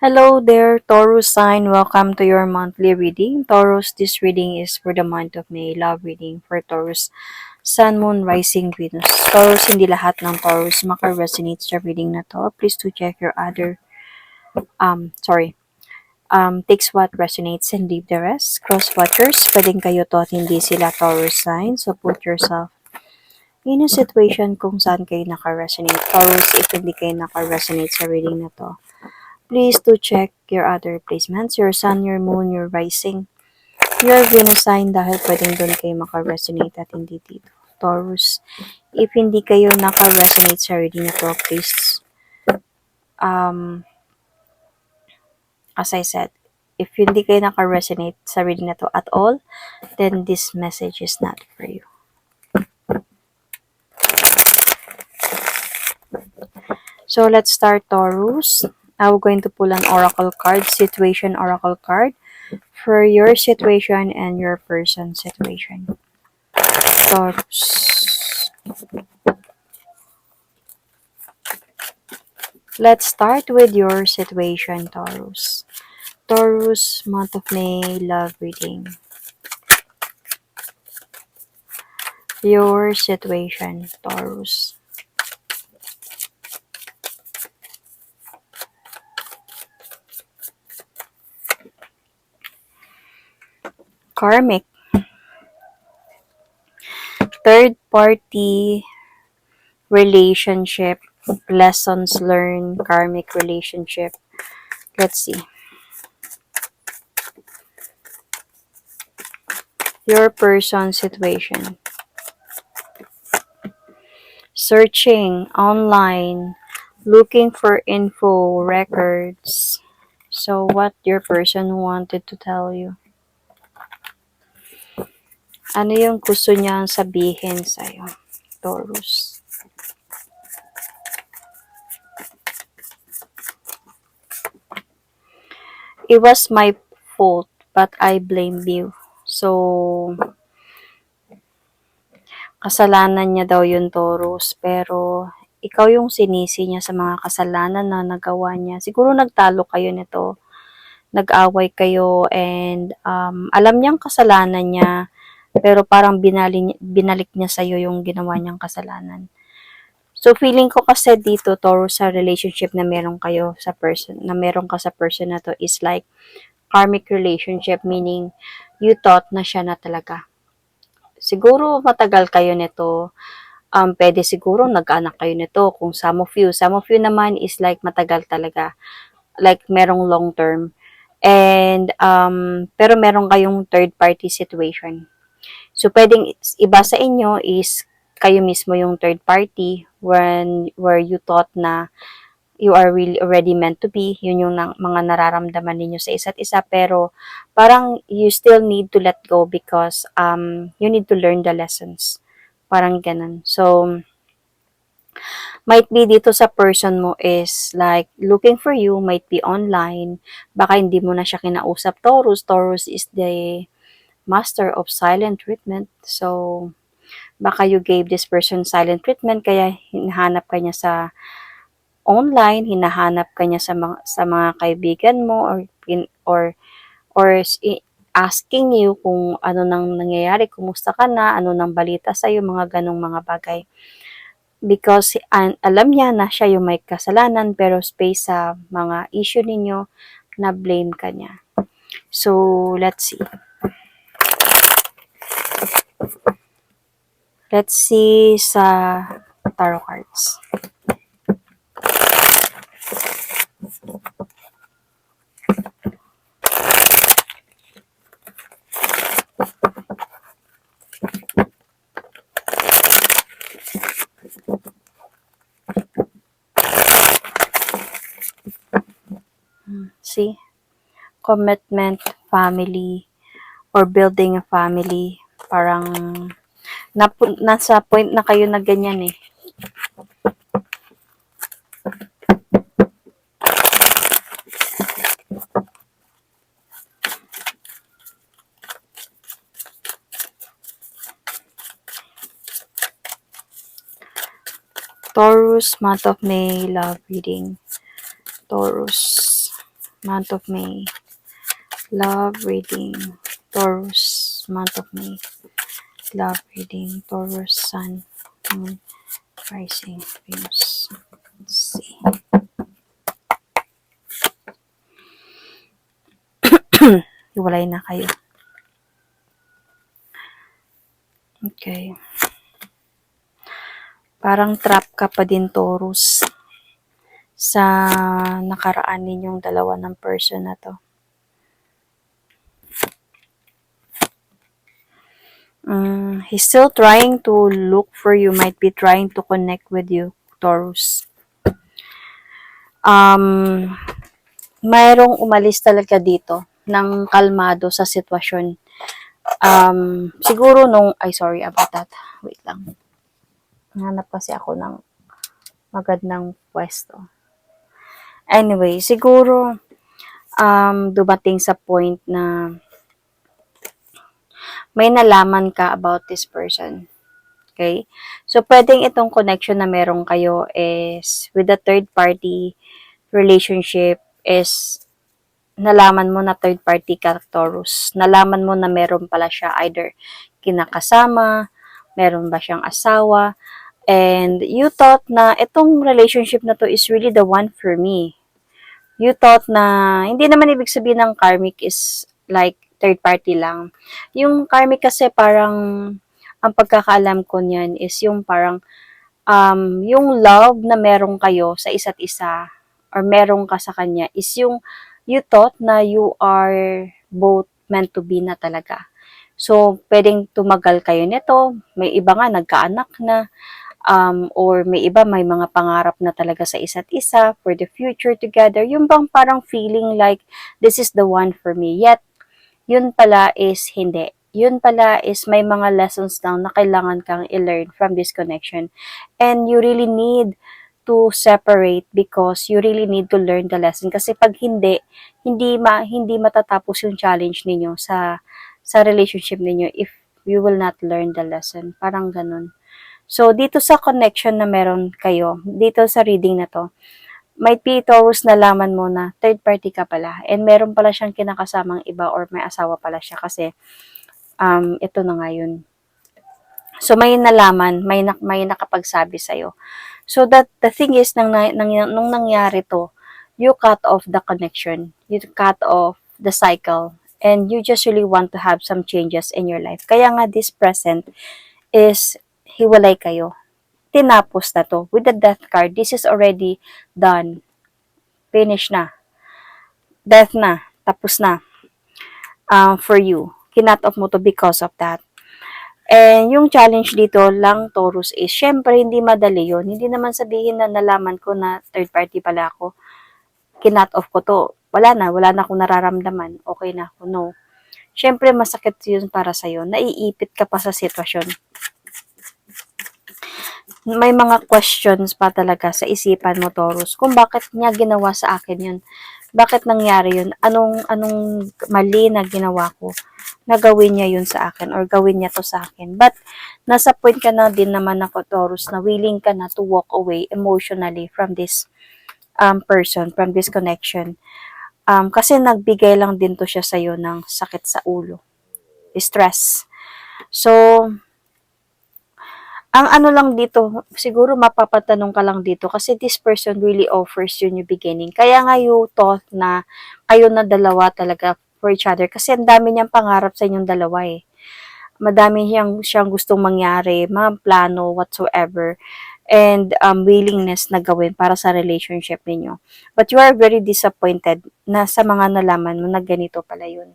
Hello there, Taurus sign. Welcome to your monthly reading. Taurus, this reading is for the month of May. Love reading for Taurus. Sun, Moon, Rising, Venus. Taurus, hindi lahat ng Taurus maka-resonate sa reading na to. Please to check your other, takes what resonates and leave the rest. Cross watchers, pwedeng kayo to at hindi sila Taurus sign. So put yourself in a situation kung saan kayo naka-resonate. Taurus, if hindi kayo naka-resonate sa reading na to, please to check your other placements, your sun, your moon, your rising, your Venus sign dahil pwedeng doon kayo maka-resonate at hindi dito. Taurus, if hindi kayo naka-resonate sa reading na to, please, as I said, if hindi kayo naka-resonate sa reading na to at all, then this message is not for you. So let's start, Taurus. I'm going to pull an oracle card, situation oracle card, for your situation and your person's situation. Taurus. Let's start with your situation, Taurus. Taurus, month of May, love reading. Your situation, Taurus. Karmic. Third party relationship, lessons learned, karmic relationship. Let's see. Your person's situation. Searching online, looking for info, records. So what your person wanted to tell you? Ano yung gusto niyang sabihin sa'yo, Taurus? It was my fault, but I blame you. So, kasalanan niya daw yun, Taurus. Pero, ikaw yung sinisi niya sa mga kasalanan na nagawa niya. Siguro nagtalo kayo nito. Nag-away kayo and alam niyang kasalanan niya. Pero parang binalik niya sa'yo yung ginawa niyang kasalanan. So, feeling ko kasi dito, Taurus, sa relationship na meron kayo sa person, na meron ka sa person na to is like karmic relationship, meaning you thought na siya na talaga. Siguro matagal kayo nito, pwede siguro nag-anak kayo nito kung some of you. Some of you naman is like matagal talaga, like merong long term. And, pero meron kayong third party situation. So, pwedeng iba sa inyo is kayo mismo yung third party where you thought na you are really already meant to be. Yun yung mga nararamdaman ninyo sa isa't isa. Pero parang you still need to let go because you need to learn the lessons. Parang ganun. So, might be dito sa person mo is like looking for you, might be online. Baka hindi mo na siya kinausap, Taurus. Taurus is the master of silent treatment. So, baka you gave this person silent treatment kaya hinahanap ka niya sa online, hinahanap ka niya sa mga kaibigan mo or asking you kung ano nang nangyayari, kumusta ka na, ano nang balita sa iyo, mga ganong mga bagay. Because alam niya na siya yung may kasalanan pero space sa mga issue ninyo na blame ka niya. So, let's see. Let's see sa tarot cards. See? Commitment, family, or building a family. Parang nasa point na kayo na ganyan eh. Taurus, month of May, love reading. Taurus. month of May. Love reading, Taurus, month of May. Love reading, Taurus, Sun, Moon, Rising, Venus. Let's see. Iwalay na kayo. Okay. Parang trap ka pa din, Taurus, sa nakaraan ninyong dalawa ng person na to. He's still trying to look for you, might be trying to connect with you, Taurus. Mayroong umalis talaga dito ng kalmado sa sitwasyon. Siguro sorry about that. Wait lang. Hanap kasi ako ng magandang pwesto. Anyway, siguro, dumating sa point na may nalaman ka about this person. Okay? So, pwedeng itong connection na meron kayo is with a third party relationship is nalaman mo na third party ka, Taurus. Nalaman mo na meron pala siya either kinakasama, meron ba siyang asawa, and you thought na itong relationship na to is really the one for me. You thought na, hindi naman ibig sabihin ng karmic is like third party lang. Yung karmic kasi parang, ang pagkakaalam ko niyan is yung parang, yung love na meron kayo sa isa't isa, or meron ka sa kanya, is yung you thought na you are both meant to be na talaga. So, pwedeng tumagal kayo nito, may iba nga nagkaanak na, or may iba may mga pangarap na talaga sa isa't isa for the future together. Yung bang parang feeling like this is the one for me. Yet, yun pala is hindi. Yun pala is may mga lessons lang na kailangan kang i-learn from this connection. And you really need to separate because you really need to learn the lesson. Kasi pag hindi matatapos yung challenge ninyo sa relationship ninyo if you will not learn the lesson. Parang ganun. So, dito sa connection na meron kayo, dito sa reading na to, might be Taurus nalaman mo na third party ka pala and meron pala siyang kinakasamang iba or may asawa pala siya kasi ito na nga yun. So, may nalaman, may nakapagsabi sa'yo. So, that the thing is, nung nangyari to, you cut off the connection. You cut off the cycle. And you just really want to have some changes in your life. Kaya nga, this present is hiwalay kayo. Tinapos na to. With the death card, this is already done. Finish na. Death na. Tapos na. For you. Kinat off mo to because of that. And yung challenge dito lang, Taurus, is syempre hindi madali yun. Hindi naman sabihin na nalaman ko na third party pala ako. Kinat off ko to. Wala na akong nararamdaman. Okay na ako. No. Syempre masakit yun para sa'yo. Naiipit ka pa sa sitwasyon. May mga questions pa talaga sa isipan mo, Taurus, kung bakit niya ginawa sa akin yun. Bakit nangyari yun? Anong mali na ginawa ko na gawin niya yun sa akin or gawin niya to sa akin. But, nasa point ka na din naman ako, Taurus, na willing ka na to walk away emotionally from this person, from this connection. Kasi nagbigay lang din to siya sa'yo ng sakit sa ulo. Stress. So, ang ano lang dito, siguro mapapatanong ka lang dito kasi this person really offers you new beginning. Kaya nga you thought na kayo na dalawa talaga for each other kasi ang dami niyang pangarap sa inyong dalawa eh. Madami siyang gustong mangyari, mga plano, whatsoever, and willingness na gawin para sa relationship ninyo. But you are very disappointed na sa mga nalaman mo na ganito pala yun.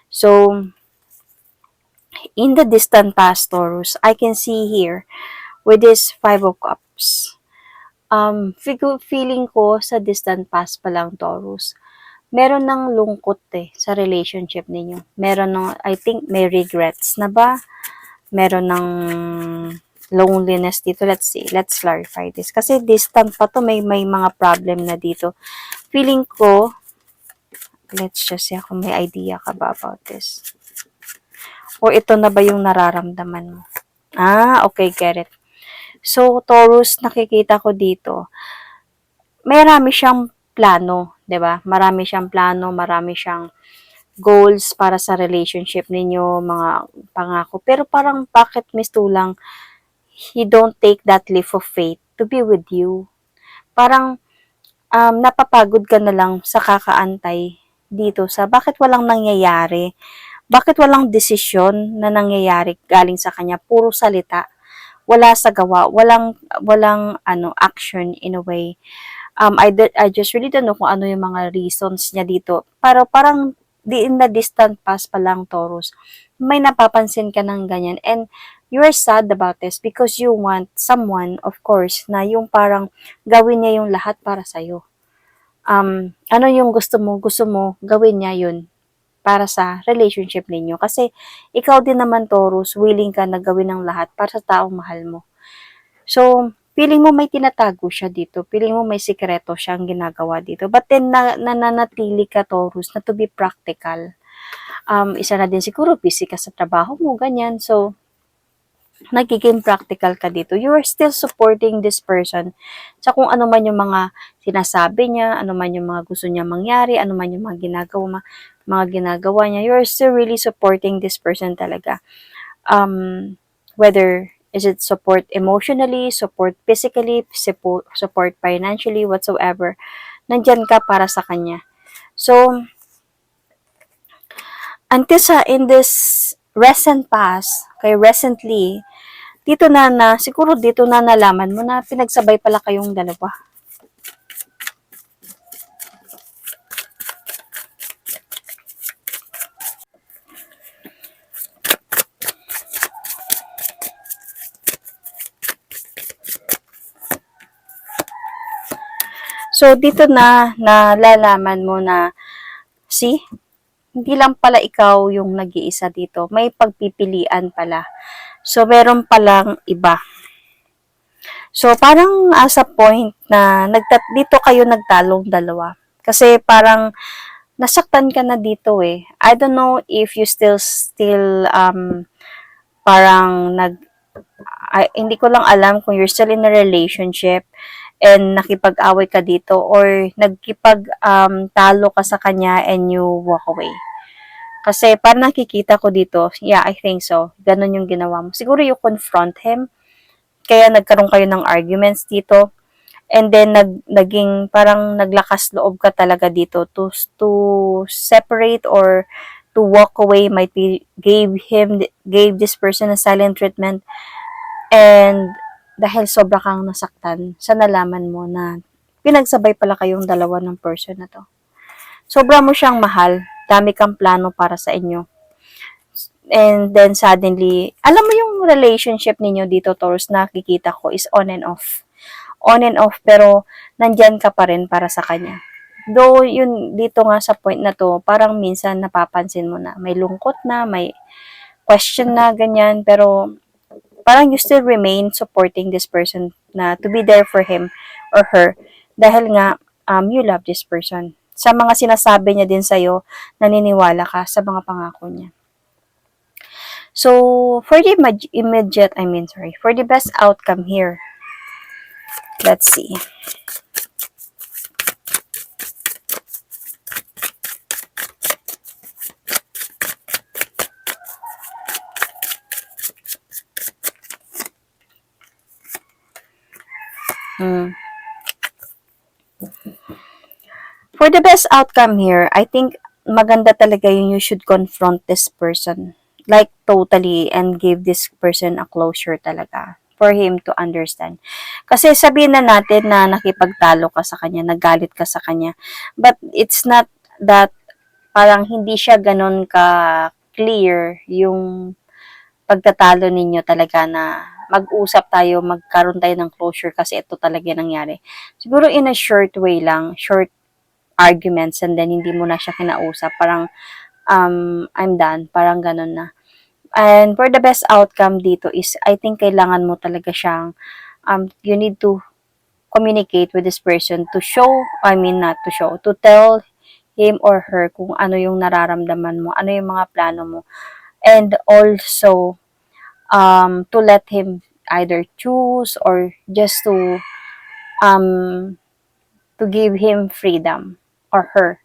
So, in the distant past, Taurus, I can see here with this Five of Cups. Feeling ko sa distant past pa lang, Taurus, meron ng lungkot sa relationship ninyo. Meron ng, I think, may regrets na ba? Meron ng loneliness dito. Let's see. Let's clarify this. Kasi distant pa to, may mga problem na dito. Feeling ko, let's just see kung may idea ka ba about this. O ito na ba yung nararamdaman mo? Okay, get it. So, Taurus, nakikita ko dito, may rami siyang plano 'di ba? Marami siyang plano, marami siyang goals para sa relationship ninyo, mga pangako. Pero parang bakit mistulang he don't take that leap of faith to be with you? Parang napapagod ka na lang sa kakaantay dito sa bakit walang nangyayari? Bakit walang desisyon na nangyayari galing sa kanya? Puro salita, wala sa gawa, walang action in a way. I just really don't know kung ano yung mga reasons niya dito. Pero parang in the distant past pa lang, Taurus, may napapansin ka ng ganyan. And you're sad about this because you want someone, of course, na yung parang gawin niya yung lahat para sa'yo. Ano yung gusto mo? Gusto mo gawin niya yun para sa relationship ninyo. Kasi ikaw din naman, Taurus, willing ka na gawin ng lahat para sa taong mahal mo. So, feeling mo may tinatago siya dito. Feeling mo may sikreto siyang ginagawa dito. But then, nananatili ka, Taurus, na to be practical. Isa na din siguro, busy ka sa trabaho mo, ganyan. So, nagiging practical ka dito. You are still supporting this person sa kung ano man yung mga sinasabi niya, ano man yung mga gusto niya mangyari, ano man yung mga ginagawa niya. You are still really supporting this person talaga. Whether is it support emotionally, support physically, support financially, whatsoever, nandyan ka para sa kanya. So, until in this recent past, kay recently, siguro dito na nalaman mo na pinagsabay pala kayong dalawa. So, dito na nalalaman mo na, see, hindi lang pala ikaw yung nag-iisa dito. May pagpipilian pala. So, meron palang iba. So, parang as a point na dito kayo nagtalong dalawa. Kasi parang nasaktan ka na dito eh. I don't know if you still parang hindi ko lang alam kung you're still in a relationship and nakipag-away ka dito or talo ka sa kanya and you walk away. Kasi parang nakikita ko dito, yeah, I think so. Ganun yung ginawa mo. Siguro you confront him. Kaya nagkaroon kayo ng arguments dito. And then naging parang naglakas loob ka talaga dito to separate or to walk away, might be gave this person a silent treatment. And dahil sobra kang nasaktan, sa nalaman mo na pinagsabay pala kayong dalawa ng person na to. Sobra mo siyang mahal, dami kang plano para sa inyo. And then suddenly, alam mo yung relationship ninyo dito, Taurus, nakikita ko is on and off. On and off, pero nandyan ka pa rin para sa kanya. Though, yun, dito nga sa point na to, parang minsan napapansin mo na may lungkot na, may question na, ganyan, pero parang you still remain supporting this person na to be there for him or her dahil nga you love this person. Sa mga sinasabi niya din sa'yo, naniniwala ka sa mga pangako niya. So, for the for the best outcome here, let's see. For the best outcome here, I think maganda talaga yung you should confront this person. Like, totally, and give this person a closure talaga for him to understand. Kasi sabihin na natin na nakipagtalo ka sa kanya, nagalit ka sa kanya, but it's not that parang hindi siya ganun ka-clear yung pagtatalo ninyo talaga na mag-usap tayo, magkaroon tayo ng closure kasi ito talaga nangyari. Siguro in a short way lang, short arguments and then hindi mo na siya kinausap. Parang, I'm done. Parang ganun na. And for the best outcome dito is, I think kailangan mo talaga siyang, you need to communicate with this person to not to show, to tell him or her kung ano yung nararamdaman mo, ano yung mga plano mo. And also, to let him either choose or just to give him freedom. or her.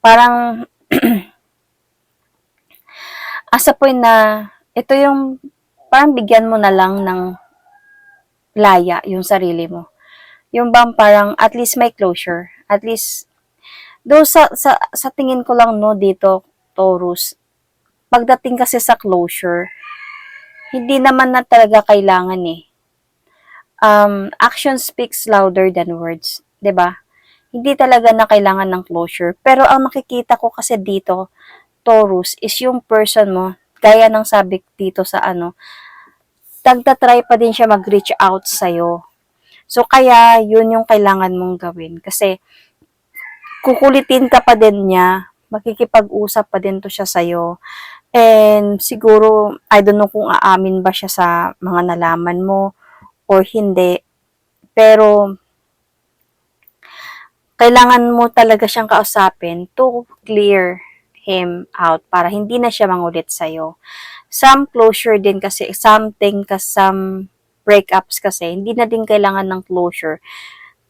Parang, as a point na, ito yung, parang bigyan mo na lang ng laya yung sarili mo. Yung bang parang, at least may closure. At least, do sa tingin ko lang no dito, Taurus, pagdating kasi sa closure, hindi naman na talaga kailangan eh. Action speaks louder than words, 'di ba? Hindi talaga na kailangan ng closure. Pero ang nakikita ko kasi dito, Taurus, is yung person mo, gaya ng sabi dito sa ano, try pa din siya mag-reach out sa'yo. So, kaya, yun yung kailangan mong gawin. Kasi, kukulitin ka pa din niya, makikipag-usap pa din to siya sa'yo. And, siguro, I don't know kung aamin ba siya sa mga nalaman mo or hindi. Pero, kailangan mo talaga siyang kausapin to clear him out para hindi na siya mangulit sa'yo. Some closure din kasi, some breakups kasi, hindi na din kailangan ng closure.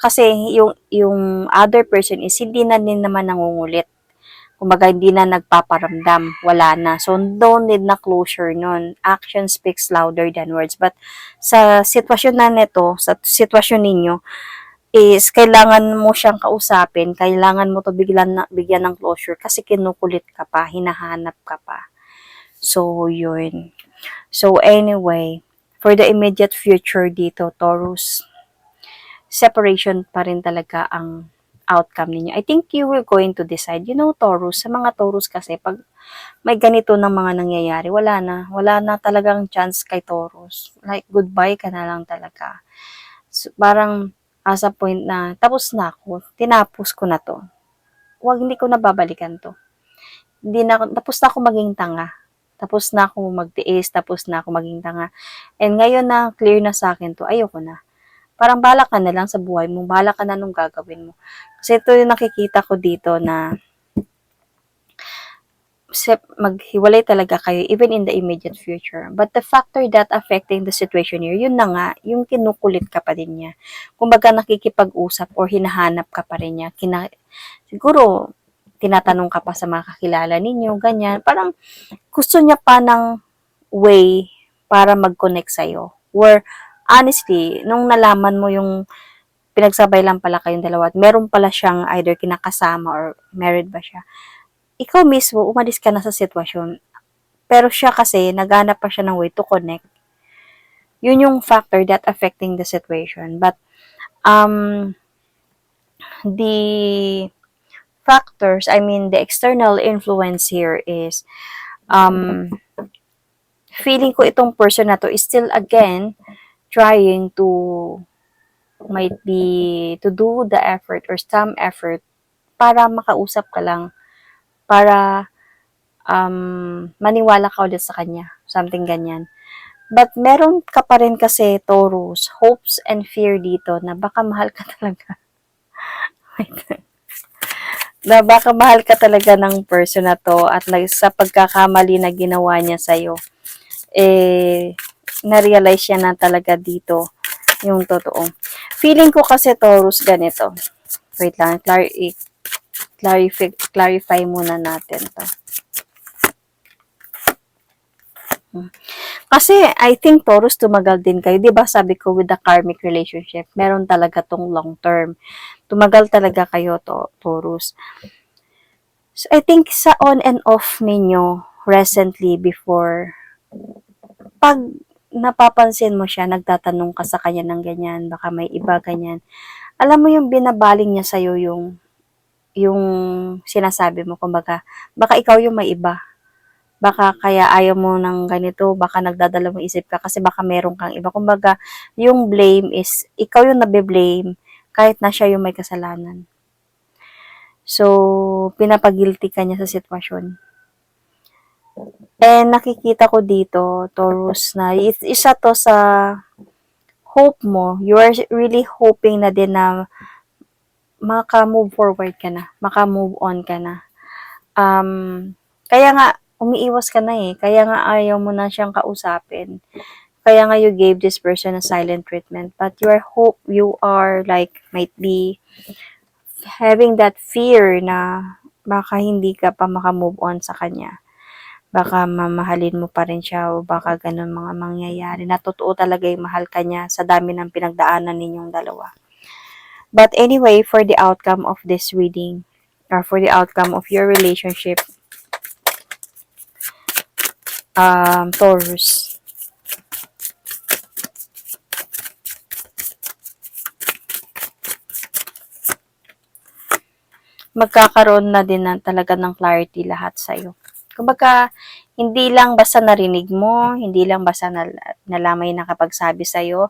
Kasi yung other person is hindi na din naman nangungulit. Kumbaga, hindi na nagpaparamdam. Wala na. So, don't need na closure nun. Action speaks louder than words. But, sa sitwasyon na nito, sa sitwasyon ninyo, is kailangan mo siyang kausapin, kailangan mo to bigyan ng closure kasi kinukulit ka pa, hinahanap ka pa. So, yun. So, anyway, for the immediate future dito, Taurus, separation pa rin talaga ang outcome ninyo. I think you will going to decide. You know, Taurus, sa mga Taurus kasi, pag may ganito ng mga nangyayari, wala na. Wala na talagang chance kay Taurus. Like, goodbye ka na lang talaga. So, parang, as a point na, tapos na ako, tinapos ko na to. Hindi ko na babalikan to. Tapos na ako maging tanga. Tapos na ako magtiis, tapos na ako maging tanga. And ngayon na clear na sa akin to, ayoko na. Parang bala ka na lang sa buhay mo, bala ka na nung gagawin mo. Kasi ito yung nakikita ko dito na maghiwalay talaga kayo even in the immediate future. But the factor that affecting the situation here, yun na nga, yung kinukulit ka pa din niya. Kumbaga nakikipag-usap or hinahanap ka pa rin niya. Siguro, tinatanong ka pa sa mga kakilala ninyo, ganyan. Parang gusto niya pa ng way para mag-connect sa'yo. Where, honestly, nung nalaman mo yung pinagsabay lang pala kayong dalawa at meron pala siyang either kinakasama or married ba siya, ikaw mismo, umalis ka na sa sitwasyon. Pero siya kasi, naghanap pa siya ng way to connect. Yun yung factor that affecting the situation. But, the factors, I mean, the external influence here is, feeling ko itong person na to is still again, trying to, might be, to do the effort or some effort para makausap ka lang, para maniwala ka ulit sa kanya. Something ganyan. But meron ka pa rin kasi, Taurus, hopes and fear dito na baka mahal ka talaga. Na baka mahal ka talaga ng person na to at sa pagkakamali na ginawa niya sa'yo, na-realize niya na talaga dito yung totoo. Feeling ko kasi, Taurus, ganito. Wait lang, clarify muna natin to. Kasi, I think, Taurus, tumagal din kayo. Diba sabi ko, with the karmic relationship, meron talaga tong long term. Tumagal talaga kayo, Taurus. So, I think, sa on and off ninyo, recently, before, pag napapansin mo siya, nagtatanong ka sa kanya ng ganyan, baka may iba, ganyan. Alam mo yung binabaling niya sa'yo yung sinasabi mo, kumbaga, baka ikaw yung may iba. Baka kaya ayaw mo ng ganito, baka nagdadalawang isip ka kasi baka meron kang iba. Kumbaga, yung blame is, ikaw yung nabe-blame kahit na siya yung may kasalanan. So, pinapagilty ka niya sa sitwasyon. And nakikita ko dito, Taurus, na isa to sa hope mo. You are really hoping na din na maka-move forward ka na, maka-move on ka na. Kaya nga, umiiwas ka na eh. Kaya nga ayaw mo na siyang kausapin. Kaya nga you gave this person a silent treatment. But you are like, might be having that fear na baka hindi ka pa makamove on sa kanya. Baka mamahalin mo pa rin siya o baka ganun mga mangyayari. Na totoo talaga yung mahal ka niya sa dami ng pinagdaanan ninyong dalawa. But anyway, for the outcome of this reading, or for the outcome of your relationship, Taurus, magkakaroon na din talaga ng clarity lahat sa'yo. Kumbaga, hindi lang basta narinig mo, hindi lang basta nalamay nakapagsabi sa'yo,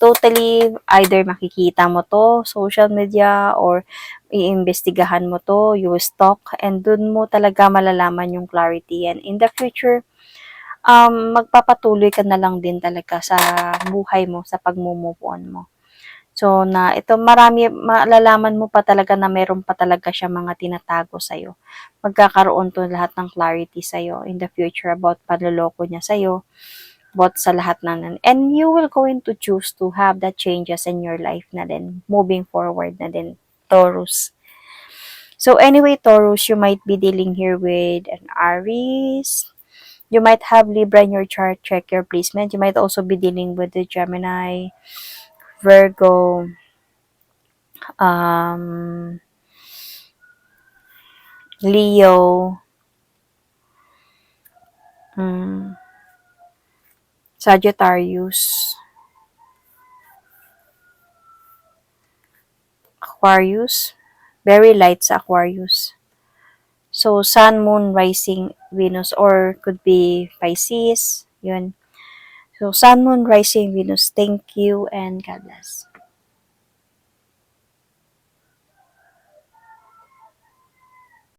totally either makikita mo to, social media, or iimbestigahan mo to, you stalk, and dun mo talaga malalaman yung clarity. And in the future, magpapatuloy ka na lang din talaga sa buhay mo, sa pag-move on mo. So, na ito malalaman mo pa talaga na meron pa talaga siya mga tinatago sa'yo. Magkakaroon to lahat ng clarity sa'yo in the future about panloloko niya sa'yo, about sa lahat and you will going to choose to have that changes in your life na din, moving forward na din, Taurus. So, anyway, Taurus, you might be dealing here with an Aries. You might have Libra in your chart, check your placement. You might also be dealing with the Gemini, Virgo, Leo, Sagittarius, Aquarius, very light sa Aquarius. So, Sun, Moon, Rising, Venus, or could be Pisces, yun. So, Sun, Moon, Rising, Venus, thank you and God bless.